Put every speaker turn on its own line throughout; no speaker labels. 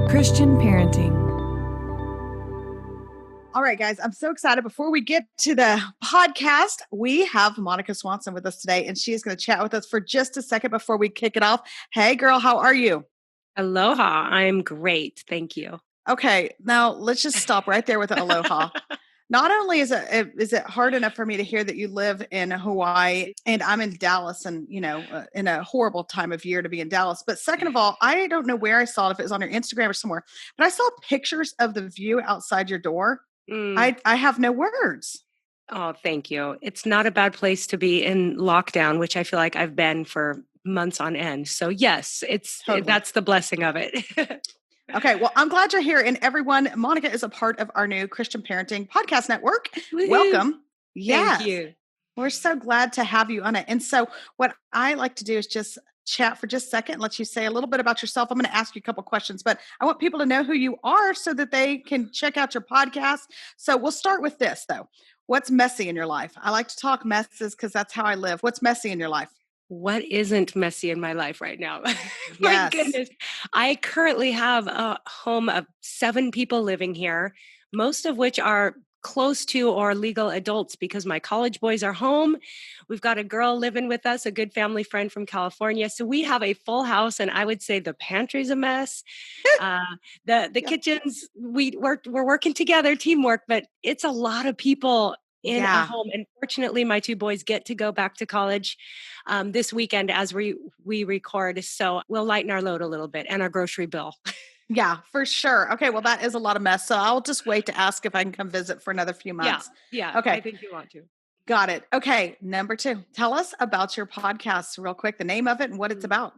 Christian parenting.
All right, guys, I'm so excited. Before we get to the podcast, we have Monica Swanson with us today, and she is going to chat with us for just a second before we kick it off. Hey, girl, how are you?
Aloha. I'm great. Thank you.
Okay, now let's just stop right there with the aloha. Not only is it hard enough for me to hear that you live in Hawaii and I'm in Dallas and, in a horrible time of year to be in Dallas. But second of all, I don't know where I saw it, if it was on your Instagram or somewhere, but I saw pictures of the view outside your door. I have no words.
Oh, thank you. It's not a bad place to be in lockdown, which I feel like I've been for months on end. So yes, that's the blessing of it.
Okay, well, I'm glad you're here. And everyone, Monica is a part of our new Christian Parenting Podcast Network.
Woo-hoo.
Welcome.
Yes. Thank you.
We're so glad to have you on it. And so what I like to do is just chat for just a second, let you say a little bit about yourself. I'm going to ask you a couple questions, but I want people to know who you are so that they can check out your podcast. So we'll start with this, though. What's messy in your life? I like to talk messes because that's how I live. What's messy in your life?
What isn't messy in my life right now?
Yes.
My goodness. I currently have a home of 7 people living here, most of which are close to or legal adults because my college boys are home. We've got a girl living with us, a good family friend from California. So we have a full house, and I would say the pantry's a mess. The kitchens, we're working together, teamwork, but it's a lot of people in a home. And fortunately, my 2 boys get to go back to college this weekend as we record. So we'll lighten our load a little bit and our grocery bill.
Yeah, for sure. Okay, well, that is a lot of mess. So I'll just wait to ask if I can come visit for another few months.
Yeah.
Okay.
I think you want to.
Got it. Okay, number 2. Tell us about your podcast real quick, the name of it and what it's about.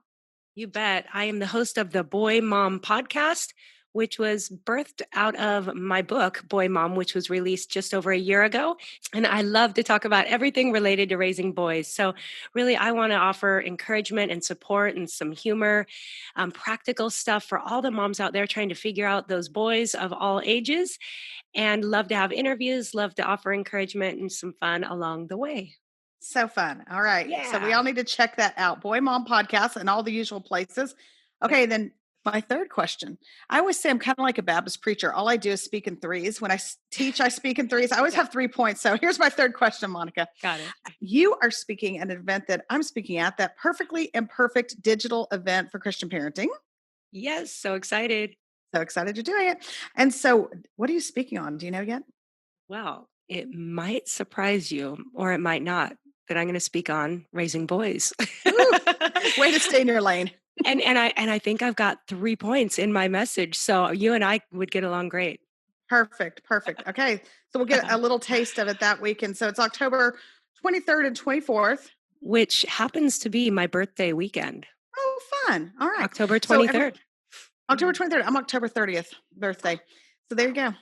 You bet. I am the host of the Boy Mom podcast, which was birthed out of my book, Boy Mom, which was released just over a year ago. And I love to talk about everything related to raising boys. So really, I want to offer encouragement and support and some humor, practical stuff for all the moms out there trying to figure out those boys of all ages, and love to have interviews, love to offer encouragement and some fun along the way.
So fun. All right.
Yeah.
So we all need to check that out. Boy Mom podcast and all the usual places. Okay, then my third question. I always say I'm kind of like a Baptist preacher. All I do is speak in threes. When I teach, I speak in threes. I always have 3 points. So here's my third question, Monica.
Got it.
You are speaking at an event that I'm speaking at, that Perfectly Imperfect digital event for Christian parenting.
Yes. So excited.
So excited you're doing it. And so what are you speaking on? Do you know yet?
Well, it might surprise you, or it might not, that I'm going to speak on raising boys.
Way to stay in your lane.
And I think I've got 3 points in my message. So you and I would get along great.
Perfect. Okay. So we'll get a little taste of it that weekend. So it's October 23rd and 24th.
Which happens to be my birthday weekend.
Oh, fun. All right.
October 23rd.
October 23rd. I'm October 30th birthday. So there you go.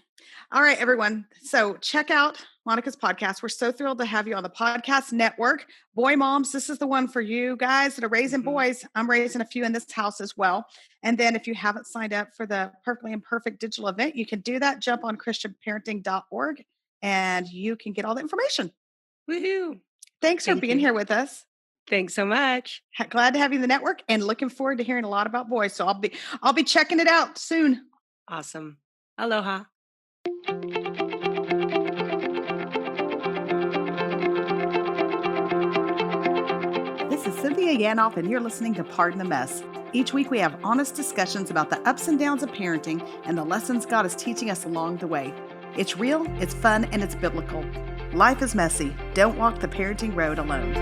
All right, everyone. So check out Monica's podcast. We're so thrilled to have you on the podcast network. Boy Moms, this is the one for you guys that are raising boys. I'm raising a few in this house as well. And then if you haven't signed up for the Perfectly Imperfect digital event, you can do that. Jump on christianparenting.org and you can get all the information.
Woohoo.
Thanks for being here with us.
Thanks so much.
Glad to have you in the network and looking forward to hearing a lot about boys. So I'll be checking it out soon.
Awesome. Aloha.
This is Cynthia Yanoff, and you're listening to Pardon the Mess. Each week we have honest discussions about the ups and downs of parenting and the lessons God is teaching us along the way. It's real, it's fun, and it's biblical. Life is messy. Don't walk the parenting road alone.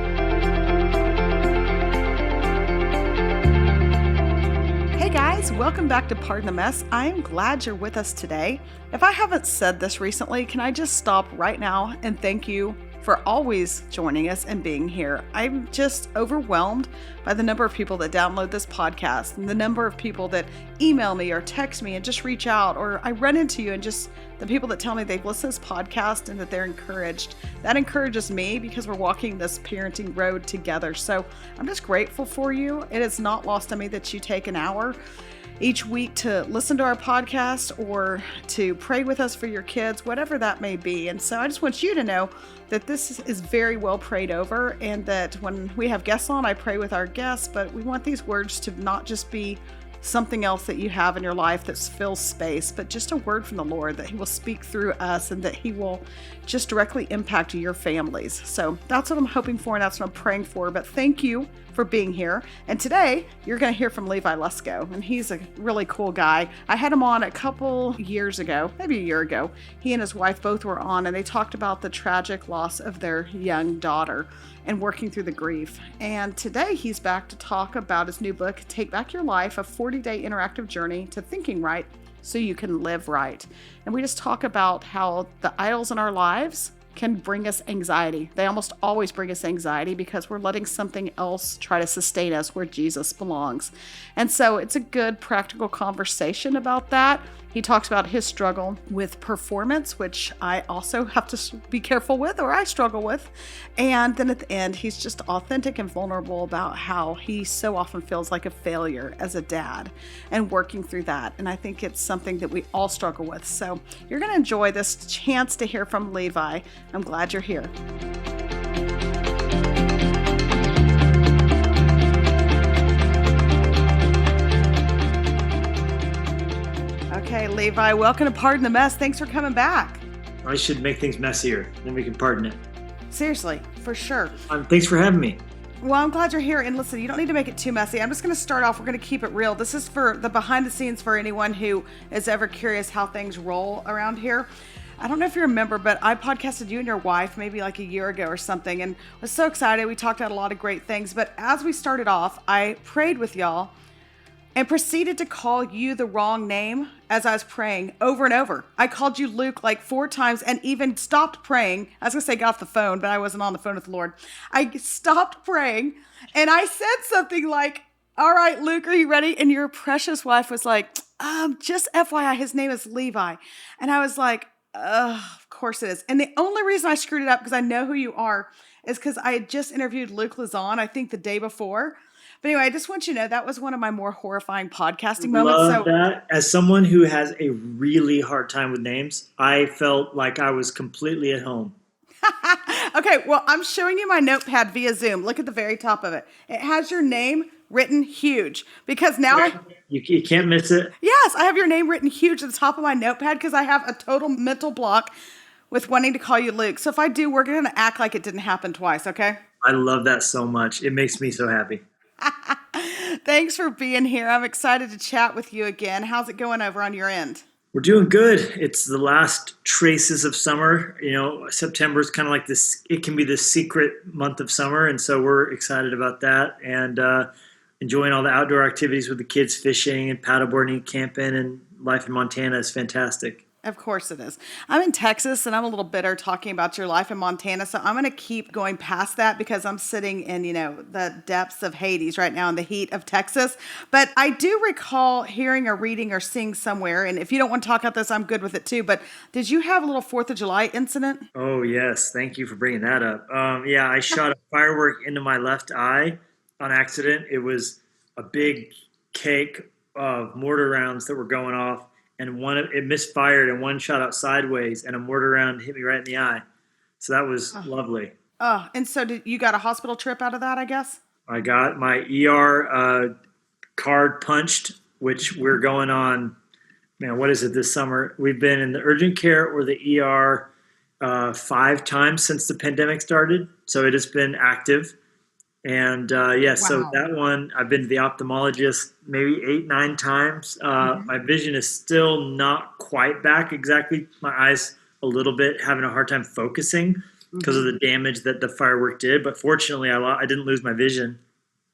Hey guys, welcome back to Pardon the Mess. I am glad you're with us today. If I haven't said this recently, can I just stop right now and thank you for always joining us and being here. I'm just overwhelmed by the number of people that download this podcast and the number of people that email me or text me and just reach out, or I run into you and just the people that tell me they've listened to this podcast and that they're encouraged. That encourages me because we're walking this parenting road together. So I'm just grateful for you. It is not lost on me that you take an hour each week to listen to our podcast or to pray with us for your kids, whatever that may be. And so I just want you to know that this is very well prayed over, and that when we have guests on, I pray with our guests, but we want these words to not just be something else that you have in your life that fills space, but just a word from the Lord that he will speak through us and that he will just directly impact your families. So that's what I'm hoping for, and that's what I'm praying for. But thank you for being here. And today you're going to hear from Levi Lusko, and he's a really cool guy. I had him on a couple years ago, maybe a year ago. He and his wife both were on, and they talked about the tragic loss of their young daughter and working through the grief. And today he's back to talk about his new book, Take Back Your Life, a 40-day interactive journey to thinking right so you can live right. And we just talk about how the idols in our lives can bring us anxiety. They almost always bring us anxiety because we're letting something else try to sustain us where Jesus belongs. And so it's a good practical conversation about that. He talks about his struggle with performance, which I also have to be careful with, or I struggle with. And then at the end, he's just authentic and vulnerable about how he so often feels like a failure as a dad and working through that. And I think it's something that we all struggle with. So you're going to enjoy this chance to hear from Levi. I'm glad you're here. Okay, Levi, welcome to Pardon the Mess. Thanks for coming back.
I should make things messier, then we can pardon it.
Seriously, for sure.
Thanks for having me.
Well, I'm glad you're here. And listen, you don't need to make it too messy. I'm just going to start off. We're going to keep it real. This is for the behind the scenes for anyone who is ever curious how things roll around here. I don't know if you remember, but I podcasted you and your wife maybe like a year ago or something, and was so excited. We talked about a lot of great things. But as we started off, I prayed with y'all and proceeded to call you the wrong name as I was praying over and over. I called you Luke like 4 times and even stopped praying. I was going to say got off the phone, but I wasn't on the phone with the Lord. I stopped praying and I said something like, all right, Luke, are you ready? And your precious wife was like, just FYI, his name is Levi. And I was like, of course it is. And the only reason I screwed it up, because I know who you are, is because I had just interviewed Luke Lazon, I think the day before. But anyway, I just want you to know that was one of my more horifying podcasting moments.
Love that. As someone who has a really hard time with names, I felt like I was completely at home.
Okay, well, I'm showing you my notepad via Zoom. Look at the very top of it. It has your name written huge because now
you can't miss it.
Yes, I have your name written huge at the top of my notepad because I have a total mental block with wanting to call you Luke. So if I do, we're going to act like it didn't happen twice, okay?
I love that so much. It makes me so happy.
Thanks for being here. I'm excited to chat with you again. How's it going over on your end?
We're doing good. It's the last traces of summer. You know, September is kind of like this. It can be the secret month of summer. And so we're excited about that and enjoying all the outdoor activities with the kids, fishing and paddleboarding, camping, and life in Montana is fantastic.
Of course it is. I'm in Texas and I'm a little bitter talking about your life in Montana. So I'm going to keep going past that because I'm sitting in, the depths of Hades right now in the heat of Texas. But I do recall hearing or reading or seeing somewhere, and if you don't want to talk about this, I'm good with it too. But did you have a little 4th of July incident?
Oh, yes. Thank you for bringing that up. Yeah, I shot a firework into my left eye on accident. It was a big cake of mortar rounds that were going off. And it misfired and one shot out sideways and a mortar round hit me right in the eye. So that was lovely.
Oh, and so you got a hospital trip out of that, I guess?
I got my ER card punched, which we're going on, what is it this summer? We've been in the urgent care or the ER 5 times since the pandemic started. So it has been active. And wow. So that one, I've been to the ophthalmologist maybe 8, 9 times. My vision is still not quite back exactly. My eyes a little bit having a hard time focusing because of the damage that the firework did. But fortunately, I didn't lose my vision.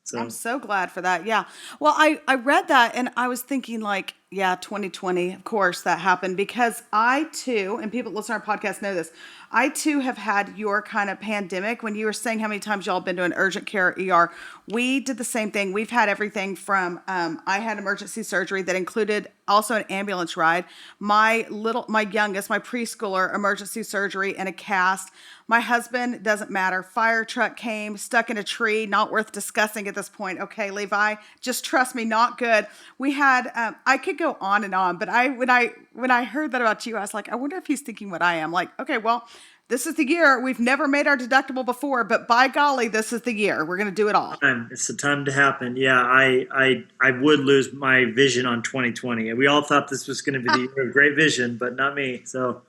So
I'm so glad for that. Yeah. Well, I read that and I was thinking 2020, of course that happened because I too, and people listen to our podcast know this, I too have had your kind of pandemic. When you were saying how many times y'all been to an urgent care ER, we did the same thing. We've had everything from, I had emergency surgery that included also an ambulance ride. My youngest, my preschooler, emergency surgery and a cast. My husband, doesn't matter. Fire truck came, stuck in a tree, not worth discussing at this point. Okay, Levi, just trust me, not good. We had, I could go on and on, but when I heard that about you, I was like, I wonder if he's thinking what I am. Like, okay, well, this is the year. We've never made our deductible before, but by golly, this is the year. We're going to do it all.
It's the time to happen. Yeah, I would lose my vision on 2020. We all thought this was going to be the year of great vision, but not me. So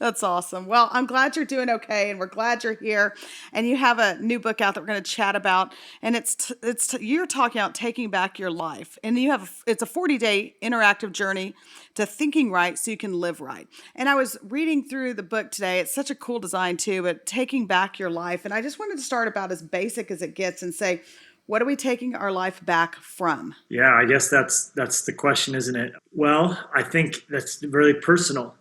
that's awesome. Well, I'm glad you're doing okay, and we're glad you're here. And you have a new book out that we're going to chat about, and you're talking about taking back your life, and it's a 40-day interactive journey to thinking right so you can live right. And I was reading through the book today. It's such a cool design too, but taking back your life. And I just wanted to start about as basic as it gets and say, what are we taking our life back from?
Yeah, I guess that's the question, isn't it? Well, I think that's really personal.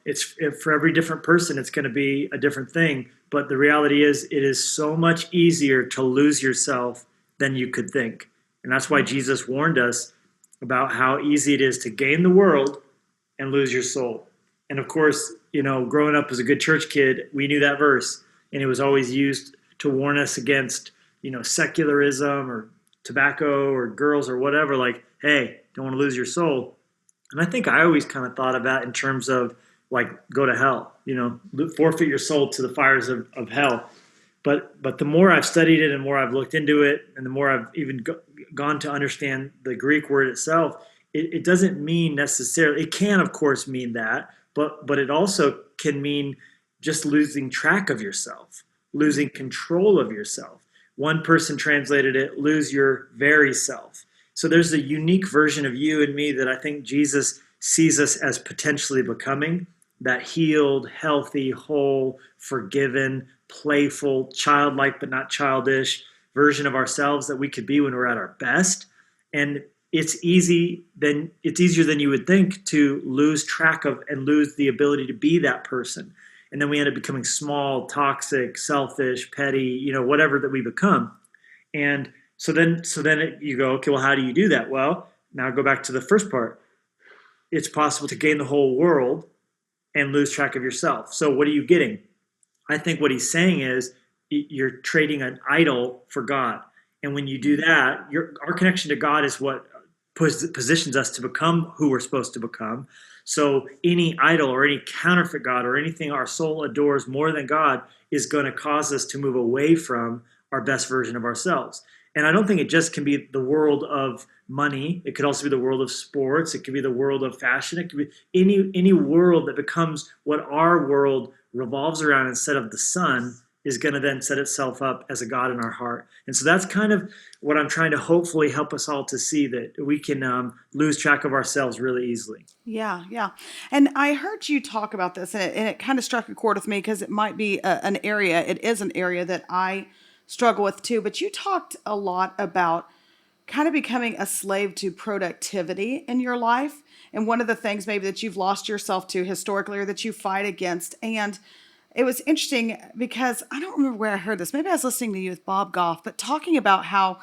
For every different person, it's going to be a different thing. But the reality is, it is so much easier to lose yourself than you could think. And that's why Jesus warned us about how easy it is to gain the world and lose your soul. And of course, growing up as a good church kid, we knew that verse, and it was always used to warn us against, secularism or tobacco or girls or whatever, like, hey, don't want to lose your soul. And I think I always kind of thought of that in terms of like, go to hell, forfeit your soul to the fires of hell. But the more I've studied it and the more I've looked into it and the more I've even gone to understand the Greek word itself, it doesn't mean necessarily, it can of course mean that, but it also can mean just losing track of yourself, losing control of yourself. One person translated it, lose your very self. So there's a unique version of you and me that I think Jesus sees us as potentially becoming, that healed, healthy, whole, forgiven, playful, childlike but not childish version of ourselves that we could be when we're at our best. And it's easier than you would think to lose track of and lose the ability to be that person. And then we end up becoming small, toxic, selfish, petty, whatever that we become. And so then you go, okay, well, how do you do that? Well, now go back to the first part. It's possible to gain the whole world and lose track of yourself. So what are you getting? I think what he's saying is you're trading an idol for God. And when you do that, our connection to God is what positions us to become who we're supposed to become. So any idol or any counterfeit God or anything our soul adores more than God is going to cause us to move away from our best version of ourselves. And I don't think it just can be the world of money. It could also be the world of sports. It could be the world of fashion. It could be any world that becomes what our world revolves around instead of the sun is going to then set itself up as a God in our heart. And so that's kind of what I'm trying to hopefully help us all to see, that we can lose track of ourselves really easily.
Yeah, yeah. And I heard you talk about this, and it kind of struck a chord with me because it might be an area, it is an area that I struggle with too. But you talked a lot about kind of becoming a slave to productivity in your life. And one of the things maybe that you've lost yourself to historically or that you fight against. And it was interesting because I don't remember where I heard this. Maybe I was listening to you with Bob Goff, but talking about how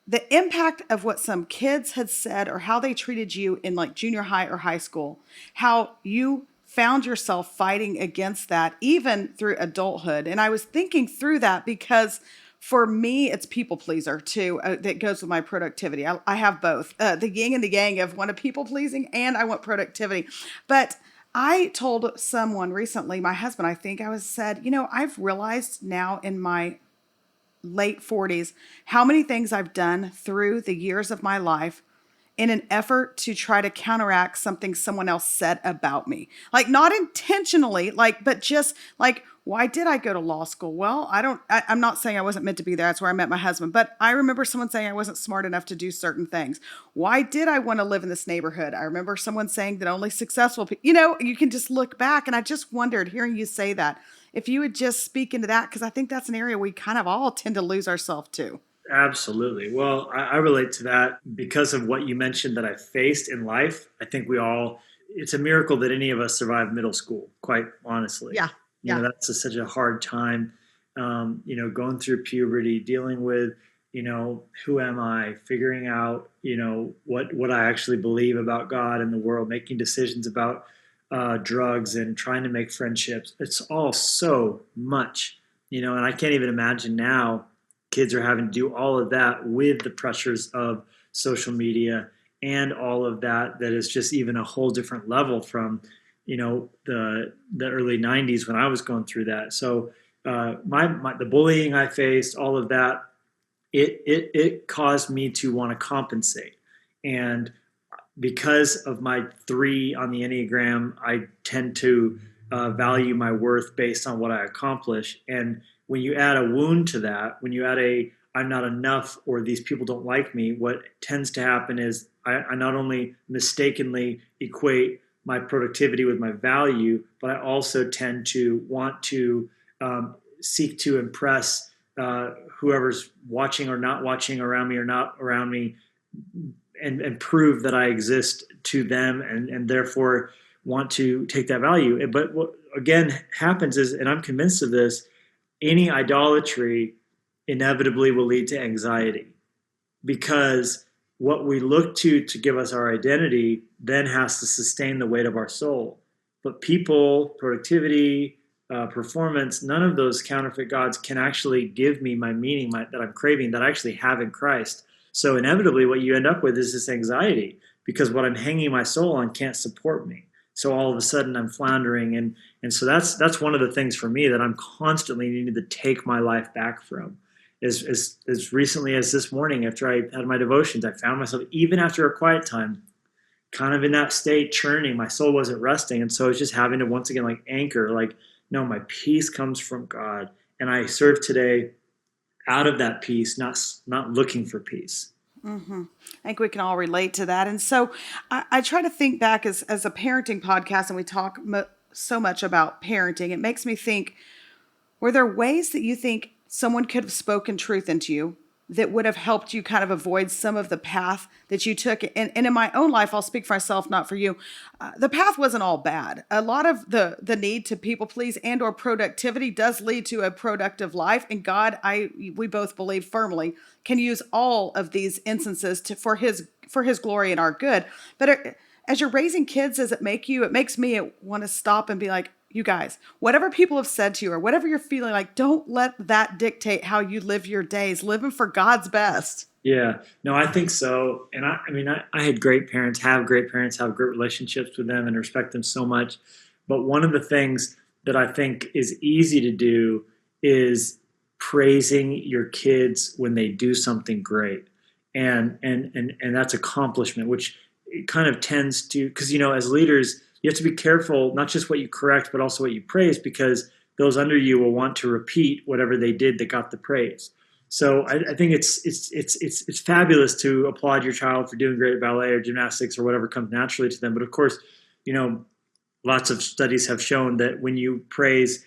the impact of what some kids had said or how they treated you in like junior high or high school, how you found yourself fighting against that even through adulthood. And I was thinking through that because for me, it's people pleaser too. That goes with my productivity. I have both the yin and the yang of one of people pleasing and I want productivity. But I told someone recently, my husband, I think said, I've realized now in my late 40s, how many things I've done through the years of my life in an effort to try to counteract something someone else said about me. Like not intentionally, but just like, why did I go to law school? Well, I'm not saying I wasn't meant to be there. That's where I met my husband. But I remember someone saying I wasn't smart enough to do certain things. Why did I want to live in this neighborhood? I remember someone saying that only successful people, you can just look back. And I just wondered, hearing you say that, if you would just speak into that, because I think that's an area we kind of all tend to lose ourselves to.
Absolutely. Well, I relate to that because of what you mentioned that I faced in life. I think it's a miracle that any of us survived middle school, quite honestly.
Yeah.
That's such a hard time, going through puberty, dealing with, who am I, figuring out, what I actually believe about God and the world, making decisions about drugs and trying to make friendships. It's all so much, and I can't even imagine now kids are having to do all of that with the pressures of social media and all of that is just even a whole different level from the early 90s when I was going through that. So the bullying I faced, all of that, it caused me to want to compensate. And because of my 3 on the Enneagram, I tend to value my worth based on what I accomplish. And when you add a wound to that, when you add I'm not enough or these people don't like me, what tends to happen is I not only mistakenly equate my productivity with my value, but I also tend to want to seek to impress whoever's watching or not watching around me or not around me, and prove that I exist to them, and therefore want to take that value. But what again happens is, and I'm convinced of this, any idolatry inevitably will lead to anxiety, because what we look to give us our identity then has to sustain the weight of our soul. But people, productivity, performance, none of those counterfeit gods can actually give me my meaning that I'm craving, that I actually have in Christ. So inevitably what you end up with is this anxiety, because what I'm hanging my soul on can't support me. So all of a sudden I'm floundering. And so that's one of the things for me that I'm constantly needing to take my life back from. As recently as this morning, after I had my devotions, I found myself, even after a quiet time, kind of in that state, churning. My soul wasn't resting. And so I was just having to once again anchor, no, my peace comes from God. And I serve today out of that peace, not looking for peace.
Mm-hmm. I think we can all relate to that. And so I try to think back as a parenting podcast, and we talk so much about parenting. It makes me think, were there ways that you think someone could have spoken truth into you that would have helped you kind of avoid some of the path that you took? And in my own life, I'll speak for myself, not for you. The path wasn't all bad. A lot of the need to people please and or productivity does lead to a productive life. And God, we both believe firmly, can use all of these instances for his glory and our good. But as you're raising kids, does it make you? It makes me want to stop and be like, you guys, whatever people have said to you or whatever you're feeling like, don't let that dictate how you live your days. Live them for God's best.
Yeah, no, I think so. And I had great parents, have great relationships with them and respect them so much. But one of the things that I think is easy to do is praising your kids when they do something great. And that's accomplishment, which it kind of tends to, because, as leaders, you have to be careful, not just what you correct, but also what you praise, because those under you will want to repeat whatever they did that got the praise. So I think it's fabulous to applaud your child for doing great at ballet or gymnastics or whatever comes naturally to them. But of course, lots of studies have shown that when you praise,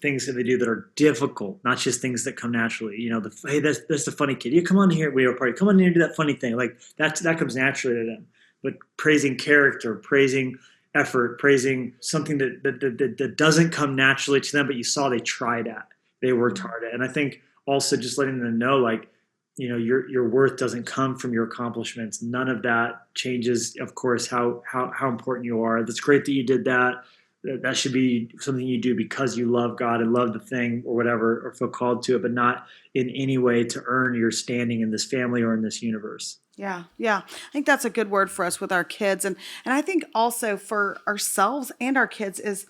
things that they do that are difficult, not just things that come naturally. Hey, that's the funny kid. Come on here, we have a party. Come on here and do that funny thing. That comes naturally to them. But praising character, praising effort, praising something that doesn't come naturally to them, but you saw they tried at, they worked hard at. And I think also just letting them know, your worth doesn't come from your accomplishments. None of that changes, of course, how important you are. That's great that you did that. That should be something you do because you love God and love the thing or whatever, or feel called to it, but not in any way to earn your standing in this family or in this universe.
Yeah. I think that's a good word for us with our kids. And I think also for ourselves and our kids is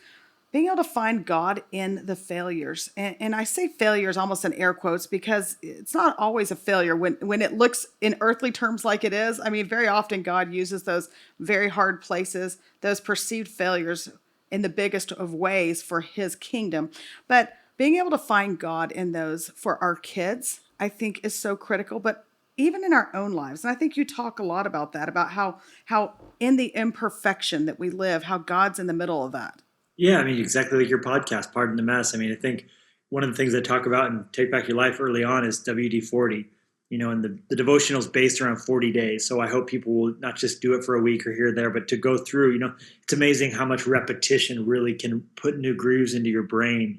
being able to find God in the failures. And I say failures almost in air quotes because it's not always a failure when it looks in earthly terms like it is. I mean, very often God uses those very hard places, those perceived failures in the biggest of ways for his kingdom. But being able to find God in those for our kids, I think is so critical. But even in our own lives. And I think you talk a lot about that, about how in the imperfection that we live, how God's in the middle of that.
Yeah, exactly like your podcast, Pardon the Mess. I think one of the things I talk about in Take Back Your Life early on is WD-40, and the devotional is based around 40 days. So I hope people will not just do it for a week or here or there, but to go through, it's amazing how much repetition really can put new grooves into your brain,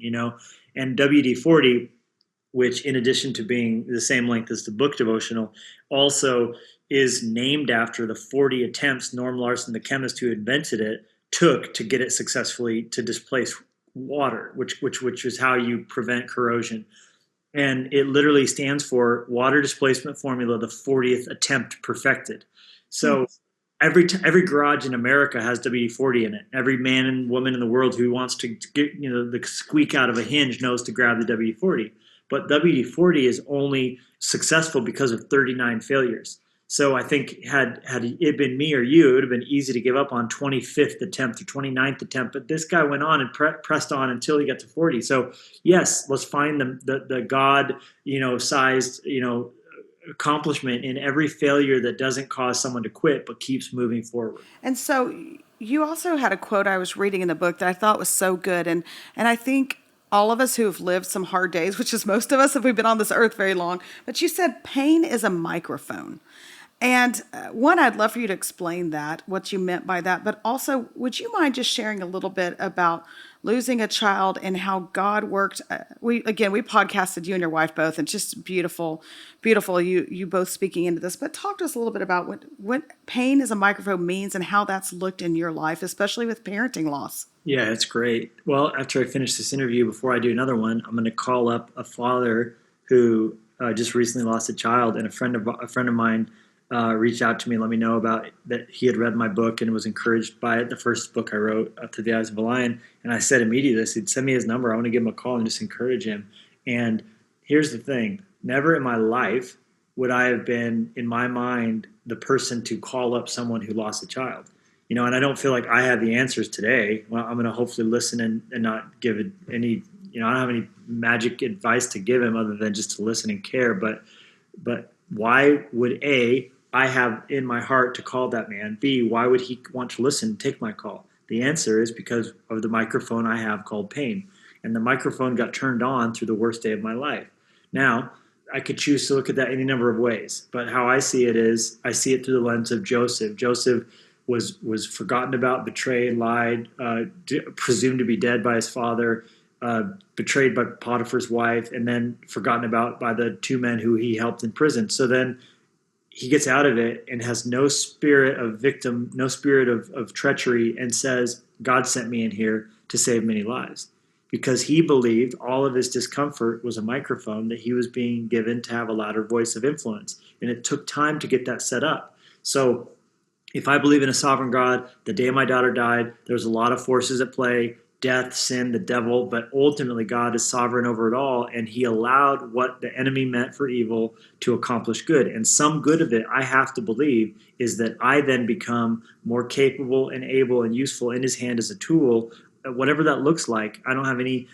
and WD-40, which in addition to being the same length as the book devotional, also is named after the 40 attempts Norm Larson, the chemist who invented it, took to get it successfully to displace water, which is how you prevent corrosion. And it literally stands for Water Displacement Formula, the 40th attempt perfected. So every garage in America has WD-40 in it. Every man and woman in the world who wants to get the squeak out of a hinge knows to grab the WD-40. But WD-40 is only successful because of 39 failures. So I think had it been me or you, it would have been easy to give up on 25th attempt or 29th attempt. But this guy went on and pressed on until he got to 40. So yes, let's find the God sized accomplishment in every failure that doesn't cause someone to quit but keeps moving forward.
And so you also had a quote I was reading in the book that I thought was so good. And I think all of us who have lived some hard days, which is most of us if we've been on this earth very long, but you said pain is a microphone. And one, I'd love for you to explain that, what you meant by that. But also, would you mind just sharing a little bit about losing a child and how God worked? We podcasted, you and your wife both, and just beautiful, beautiful. You both speaking into this. But talk to us a little bit about what pain as a microphone means and how that's looked in your life, especially with parenting loss.
Yeah, it's great. Well, after I finish this interview, before I do another one, I'm going to call up a father who just recently lost a child, and a friend of mine reached out to me and let me know about it, that he had read my book and was encouraged by it, the first book I wrote, Through the Eyes of a Lion. And I said immediately, I said, send me his number. I want to give him a call and just encourage him. And here's the thing. Never in my life would I have been, in my mind, the person to call up someone who lost a child. And I don't feel like I have the answers today. Well, I'm going to hopefully listen and not give it any, I don't have any magic advice to give him other than just to listen and care. But why would I have in my heart to call that man? B, why would he want to listen and take my call? The answer is because of the microphone I have called pain. And the microphone got turned on through the worst day of my life. Now, I could choose to look at that any number of ways. But how I see it is, I see it through the lens of Joseph. Joseph was forgotten about, betrayed, lied, presumed to be dead by his father, betrayed by Potiphar's wife, and then forgotten about by the two men who he helped in prison. So then he gets out of it and has no spirit of victim, no spirit of treachery, and says, God sent me in here to save many lives. Because he believed all of his discomfort was a microphone that he was being given to have a louder voice of influence. And it took time to get that set up. So if I believe in a sovereign God, the day my daughter died, there's a lot of forces at play, death, sin, the devil, but ultimately God is sovereign over it all, and he allowed what the enemy meant for evil to accomplish good. And some good of it, I have to believe, is that I then become more capable and able and useful in his hand as a tool, whatever that looks like. I don't have any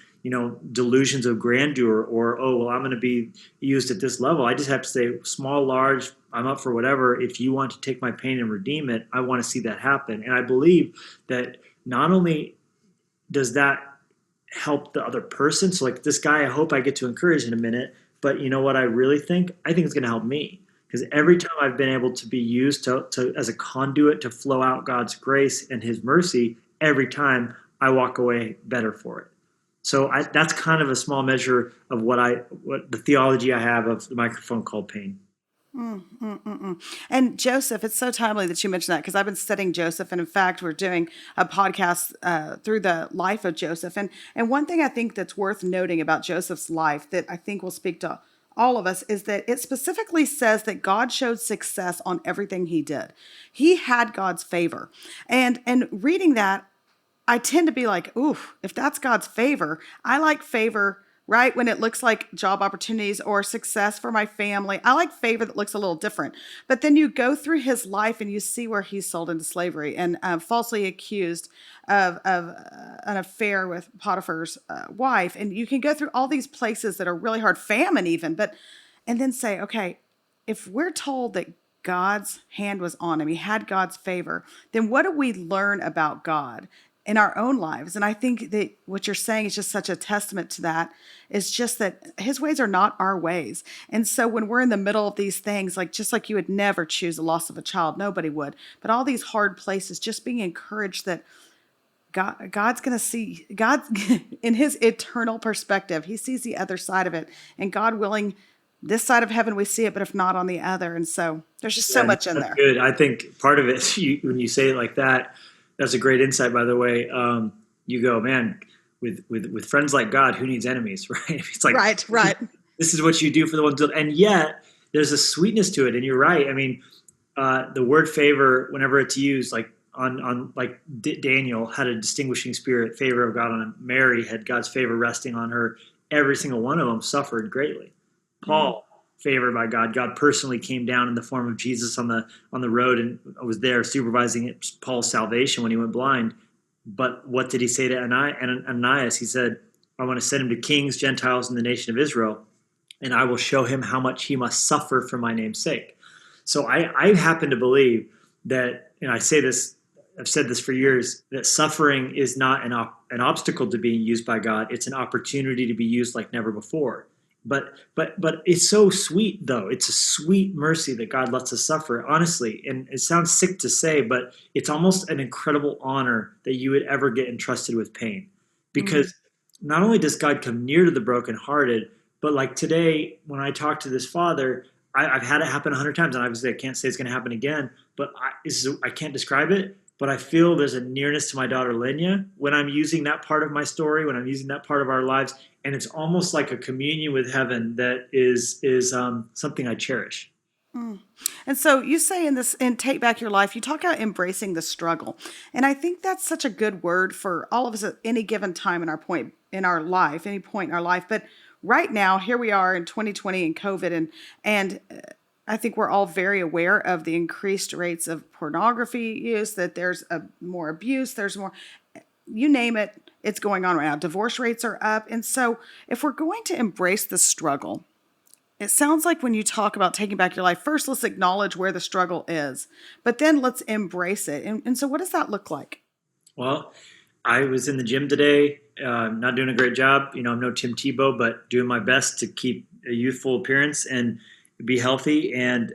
delusions of grandeur or, I'm going to be used at this level. I just have to say, small, large, I'm up for whatever. If you want to take my pain and redeem it, I want to see that happen. And I believe that not only does that help the other person, so like this guy, I hope I get to encourage in a minute, but you know what I really think? I think it's going to help me. Because every time I've been able to be used to as a conduit to flow out God's grace and his mercy, every time I walk away better for it. So that's kind of a small measure of what the theology I have of the microphone called pain.
And Joseph, it's so timely that you mentioned that, because I've been studying Joseph, and in fact, we're doing a podcast through the life of Joseph. And one thing I think that's worth noting about Joseph's life that I think will speak to all of us is that it specifically says that God showed success on everything he did. He had God's favor. And reading that, I tend to be like, ooh, if that's God's favor, I like favor, right? When it looks like job opportunities or success for my family, I like favor that looks a little different. But then you go through his life and you see where he's sold into slavery and falsely accused of an affair with Potiphar's wife. And you can go through all these places that are really hard, famine even, and then say, okay, if we're told that God's hand was on him, he had God's favor, then what do we learn about God in our own lives? And I think that what you're saying is just such a testament to that. It's just that his ways are not our ways. And so when we're in the middle of these things, just like you would never choose the loss of a child, nobody would, but all these hard places, just being encouraged that God's going to see, God in his eternal perspective, he sees the other side of it, and God willing, this side of heaven, we see it, but if not on the other. And so there's just so much in there.
Good. I think part of it, when you say it like that, that's a great insight, by the way. You go, man, with friends like God, who needs enemies, right? It's like,
right.
This is what you do for the ones, and yet there's a sweetness to it. And you're right. I mean, the word favor, whenever it's used, like on like Daniel had a distinguishing spirit, favor of God on him. Mary had God's favor resting on her. Every single one of them suffered greatly.
Mm.
Paul, favored by God, God personally came down in the form of Jesus on the road and was there supervising Paul's salvation when he went blind. But what did he say to Ananias? He said, I want to send him to kings, Gentiles, and the nation of Israel, and I will show him how much he must suffer for my name's sake. So I happen to believe that, and I say this, I've said this for years, that suffering is not an obstacle to being used by God. It's an opportunity to be used like never before. But it's so sweet, though. It's a sweet mercy that God lets us suffer, honestly. And it sounds sick to say, but it's almost an incredible honor that you would ever get entrusted with pain. Because not only does God come near to the brokenhearted, but like today, when I talk to this father, I've had it happen 100 times, and obviously I can't say it's going to happen again, but I can't describe it, but I feel there's a nearness to my daughter, Lenya, when I'm using that part of my story, when I'm using that part of our lives, and it's almost like a communion with heaven that is something I cherish.
Mm. And so you say in Take Back Your Life, you talk about embracing the struggle. And I think that's such a good word for all of us at any given time in our point in our life, any point in our life. But right now, here we are in 2020 and COVID, and I think we're all very aware of the increased rates of pornography use, that there's more abuse, there's more, you name it, it's going on right now. Divorce rates are up. And so if we're going to embrace the struggle, it sounds like when you talk about taking back your life, first let's acknowledge where the struggle is, but then let's embrace it. And so what does that look like?
Well, I was in the gym today, not doing a great job. I'm no Tim Tebow, but doing my best to keep a youthful appearance and be healthy. And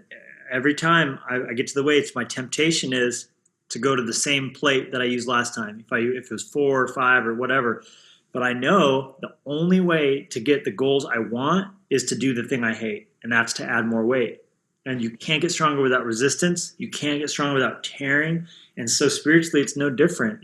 every time I get to the weights, my temptation is to go to the same plate that I used last time, if it was 4 or 5 or whatever. But I know the only way to get the goals I want is to do the thing I hate, and that's to add more weight. And you can't get stronger without resistance. You can't get stronger without tearing. And so spiritually, it's no different.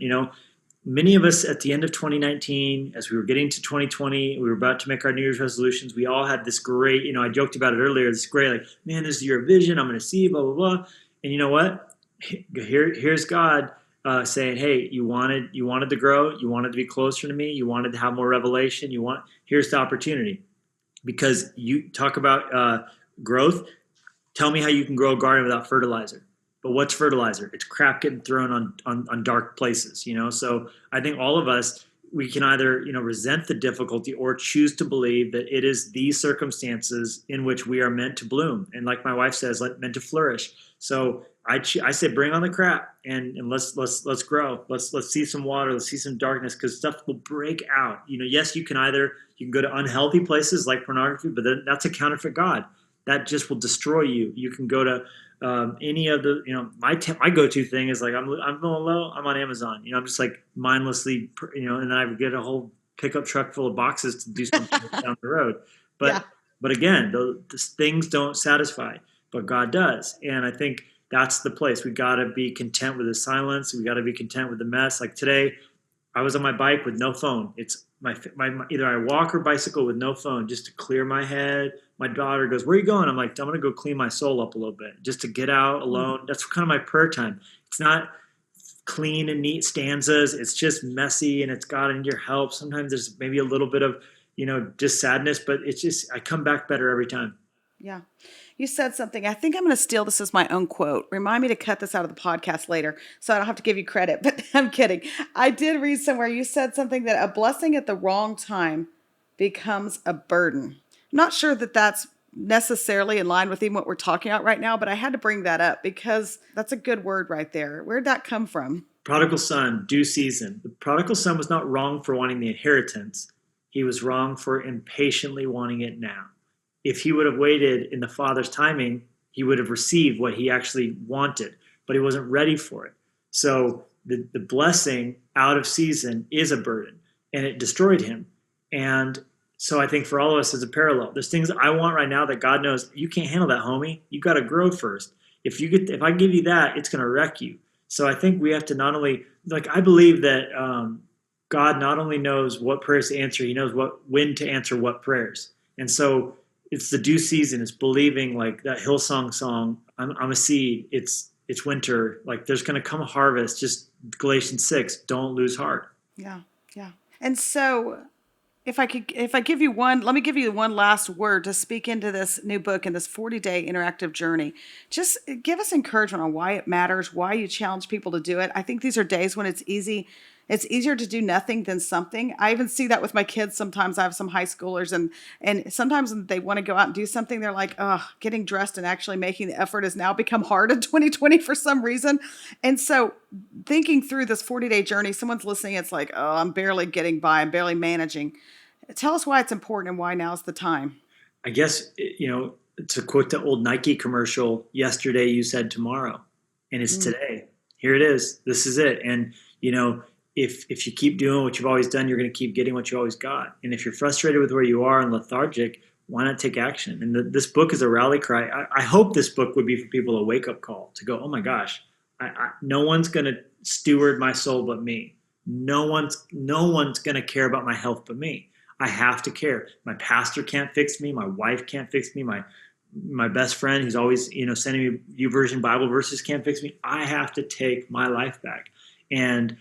Many of us at the end of 2019, as we were getting to 2020, we were about to make our New Year's resolutions. We all had this great, I joked about it earlier, this great, like, man, this is your vision. I'm going to see, blah, blah, blah. And you know what? Here's God saying, hey, you wanted to grow. You wanted to be closer to me. You wanted to have more revelation. Here's the opportunity. Because you talk about growth. Tell me how you can grow a garden without fertilizer. But what's fertilizer? It's crap getting thrown on dark places, So I think all of us, we can either, resent the difficulty or choose to believe that it is these circumstances in which we are meant to bloom. And like my wife says, meant to flourish. So I say, bring on the crap and let's grow. Let's see some water. Let's see some darkness, because stuff will break out. Yes, you can go to unhealthy places like pornography, but that's a counterfeit God. That just will destroy you. You can go to any of the, my go-to thing is like, I'm going low, I'm on Amazon. I'm just like mindlessly, and then I would get a whole pickup truck full of boxes to do something down the road. But again, the things don't satisfy, but God does. And I think that's the place. We got to be content with the silence. We got to be content with the mess. Like today, I was on my bike with no phone. It's my either I walk or bicycle with no phone just to clear my head. My daughter goes, where are you going? I'm like, I'm going to go clean my soul up a little bit just to get out alone. That's kind of my prayer time. It's not clean and neat stanzas. It's just messy, and it's God, I need your help. Sometimes there's maybe a little bit of, just sadness, but it's just, I come back better every time.
Yeah. You said something. I think I'm going to steal this as my own quote. Remind me to cut this out of the podcast later so I don't have to give you credit, but I'm kidding. I did read somewhere you said something that a blessing at the wrong time becomes a burden. I'm not sure that that's necessarily in line with even what we're talking about right now, but I had to bring that up because that's a good word right there. Where'd that come from?
Prodigal son, due season. The prodigal son was not wrong for wanting the inheritance. He was wrong for impatiently wanting it now. If he would have waited in the Father's timing, he would have received what he actually wanted, but he wasn't ready for it. So the blessing out of season is a burden, and it destroyed him. And so I think for all of us, as a parallel, there's things I want right now that God knows you can't handle that, homie. You got to grow first. If I give you that, it's going to wreck you. So I think we have to not only, I believe that God not only knows what prayers to answer, he knows when to answer what prayers. And so it's the due season. It's believing like that Hillsong song. I'm a seed. It's winter. Like there's going to come a harvest. Just Galatians 6. Don't lose heart.
Yeah, yeah. And so if I give you one, let me give you one last word to speak into this new book and this 40-day interactive journey. Just give us encouragement on why it matters, why you challenge people to do it. I think these are days when it's easy. It's easier to do nothing than something. I even see that with my kids. Sometimes I have some high schoolers and sometimes when they want to go out and do something, they're like, oh, getting dressed and actually making the effort has now become hard in 2020 for some reason. And so thinking through this 40-day journey, someone's listening, it's like, oh, I'm barely getting by. I'm barely managing. Tell us why it's important and why now's the time.
I guess, to quote the old Nike commercial, yesterday you said tomorrow, and it's today. Here it is. This is it. And, if you keep doing what you've always done, you're going to keep getting what you always got. And if you're frustrated with where you are and lethargic, why not take action? And this book is a rally cry. I hope this book would be for people a wake-up call to go, oh my gosh, no one's going to steward my soul but me. No one's going to care about my health but me. I have to care. My pastor can't fix me. My wife can't fix me. My best friend who's always, sending me YouVersion Bible verses can't fix me. I have to take my life back. And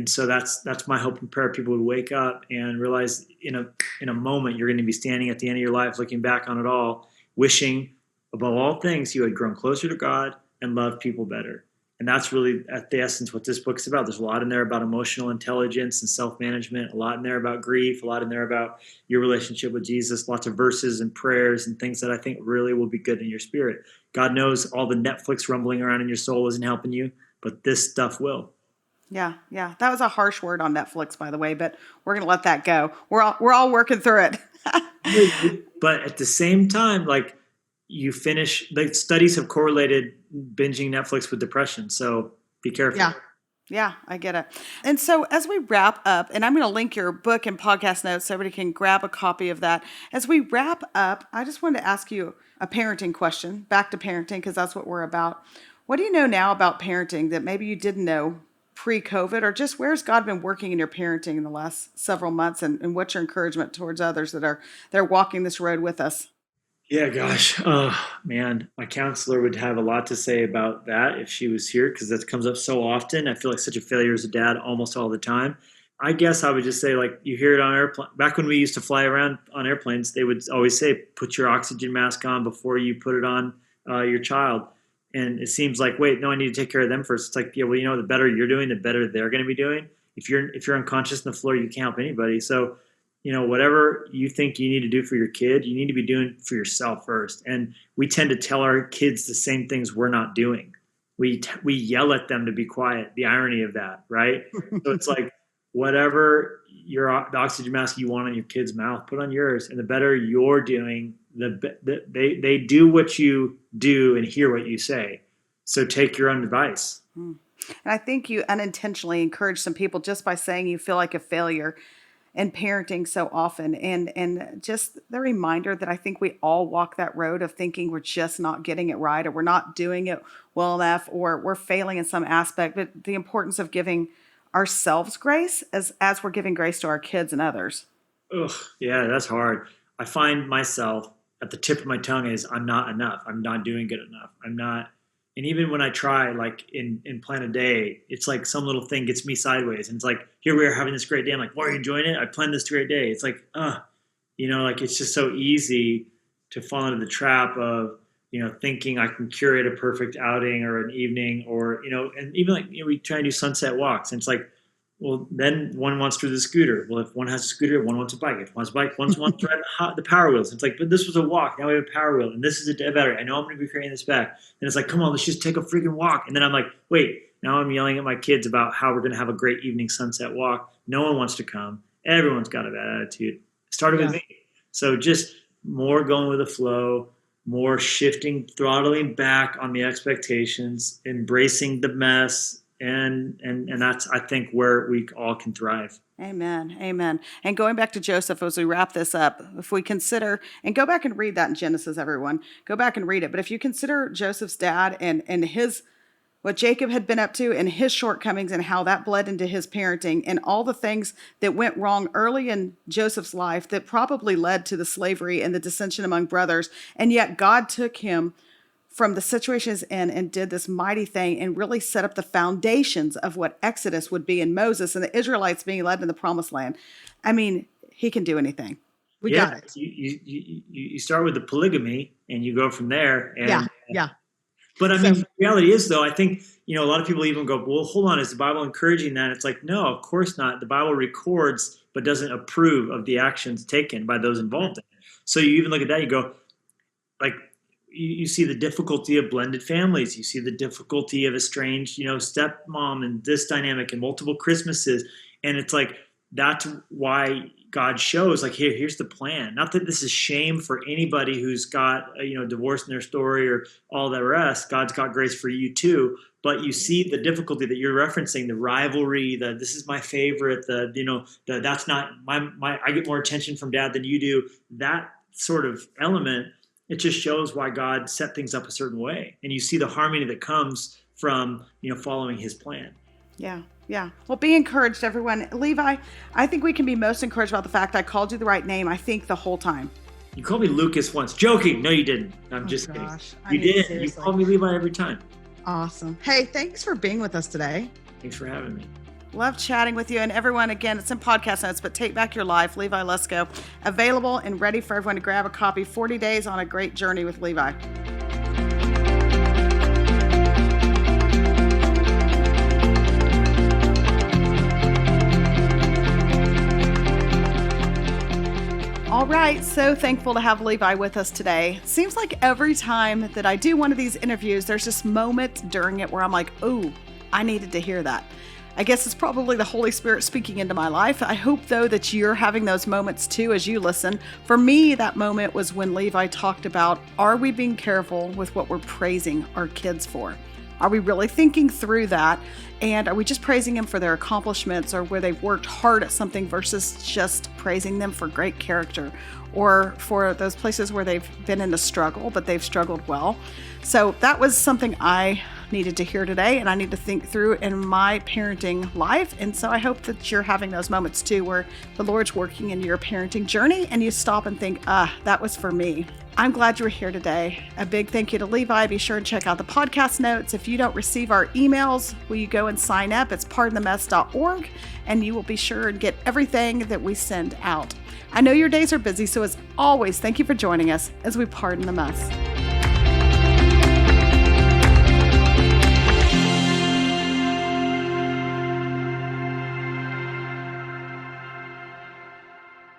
so that's my hope and prayer. People would wake up and realize in a moment you're going to be standing at the end of your life, looking back on it all, wishing above all things you had grown closer to God and loved people better. And that's really at the essence what this book is about. There's a lot in there about emotional intelligence and self-management, a lot in there about grief, a lot in there about your relationship with Jesus, lots of verses and prayers and things that I think really will be good in your spirit. God knows all the Netflix rumbling around in your soul isn't helping you, but this stuff will.
Yeah. That was a harsh word on Netflix, by the way, but we're going to let that go. We're all working through it.
But at the same time, like you finish, like studies have correlated binging Netflix with depression. So be careful.
Yeah, I get it. And so as we wrap up, and I'm going to link your book and podcast notes so everybody can grab a copy of that. As we wrap up, I just wanted to ask you a parenting question, back to parenting, because that's what we're about. What do you know now about parenting that maybe you didn't know pre-COVID, or just where's God been working in your parenting in the last several months, and what's your encouragement towards others that are walking this road with us?
Yeah, gosh. Oh, man. My counselor would have a lot to say about that if she was here, because that comes up so often. I feel like such a failure as a dad almost all the time. I guess I would just say, like, you hear it on airplane. Back when we used to fly around on airplanes, they would always say, put your oxygen mask on before you put it on your child. And it seems like, wait, no, I need to take care of them first. It's like, yeah, well, the better you're doing, the better they're going to be doing. If you're unconscious on the floor, you can't help anybody. So, whatever you think you need to do for your kid, you need to be doing for yourself first. And we tend to tell our kids the same things we're not doing. We yell at them to be quiet. The irony of that, right? So it's like, whatever the oxygen mask you want on your kid's mouth, put on yours. And the better you're doing, they do what you do and hear what you say. So take your own advice.
And I think you unintentionally encourage some people just by saying you feel like a failure in parenting so often. And just the reminder that I think we all walk that road of thinking we're just not getting it right, or we're not doing it well enough, or we're failing in some aspect. But the importance of giving ourselves grace as we're giving grace to our kids and others.
Ugh, yeah, that's hard. I find myself at the tip of my tongue is I'm not enough. I'm not doing good enough. I'm not. And even when I try, like in plan a day, it's like some little thing gets me sideways. And it's like, here we are having this great day. I'm like, well, are you enjoying it? I planned this great day. It's like, like it's just so easy to fall into the trap of, thinking I can curate a perfect outing or an evening, or, and even like, we try and do sunset walks. And it's like, well, then one wants to do the scooter. Well, if one has a scooter, one wants a bike. If one has a bike, one wants to ride the Power Wheels. It's like, but this was a walk. Now we have a Power Wheel, and this is a battery. I know I'm going to be carrying this back. And it's like, come on, let's just take a freaking walk. And then I'm like, wait, now I'm yelling at my kids about how we're going to have a great evening sunset walk. No one wants to come. Everyone's got a bad attitude. It started with me. So just more going with the flow, more shifting, throttling back on the expectations, embracing the mess. And that's, I think, where we all can thrive.
Amen. And going back to Joseph, as we wrap this up, if we consider, and go back and read that in Genesis, everyone, go back and read it. But if you consider Joseph's dad and his, what Jacob had been up to and his shortcomings and how that bled into his parenting and all the things that went wrong early in Joseph's life that probably led to the slavery and the dissension among brothers. And yet God took him from the situations in and did this mighty thing and really set up the foundations of what Exodus would be in Moses and the Israelites being led in the promised land. I mean, he can do anything. We got it.
You start with the polygamy and you go from there. And,
yeah.
But I mean, the reality is, though, I think, a lot of people even go, well, hold on, is the Bible encouraging that? It's like, no, of course not. The Bible records, but doesn't approve of the actions taken by those involved in it. So you even look at that, you go, like, you see the difficulty of blended families. You see the difficulty of estranged, stepmom and this dynamic and multiple Christmases. And it's like, that's why God shows, like, here's the plan. Not that this is shame for anybody who's got, divorce in their story or all the rest. God's got grace for you too. But you see the difficulty that you're referencing, the rivalry, this is my favorite, that's not I get more attention from dad than you do. That sort of element, it just shows why God set things up a certain way. And you see the harmony that comes from, following his plan.
Yeah. Yeah. Well, be encouraged, everyone. Levi, I think we can be most encouraged about the fact I called you the right name, I think, the whole time.
You called me Lucas once. Joking. No, you didn't. I'm just kidding. You did. Seriously. You called me Levi every time.
Awesome. Hey, thanks for being with us today.
Thanks for having me.
Love chatting with you. And everyone, again, it's in podcast notes, but Take Back Your Life, Levi Lusko, available and ready for everyone to grab a copy. 40 days on a great journey with Levi. All right, so thankful to have Levi with us today. Seems like every time that I do one of these interviews, there's this moment during it where I'm like, oh, I needed to hear that. I guess it's probably the Holy Spirit speaking into my life. I hope, though, that you're having those moments too as you listen. For me, that moment was when Levi talked about, are we being careful with what we're praising our kids for? Are we really thinking through that? And are we just praising them for their accomplishments or where they've worked hard at something versus just praising them for great character or for those places where they've been in a struggle, but they've struggled well? So that was something I needed to hear today, and I need to think through in my parenting life. And so I hope that you're having those moments too, where the Lord's working in your parenting journey and you stop and think, that was for me. I'm glad you were here today. A big thank you to Levi. Be sure and check out the podcast notes. If you don't receive our emails, will you go and sign up? It's pardonthemess.org, and you will be sure and get everything that we send out. I know your days are busy, so as always, thank you for joining us as we pardon the mess.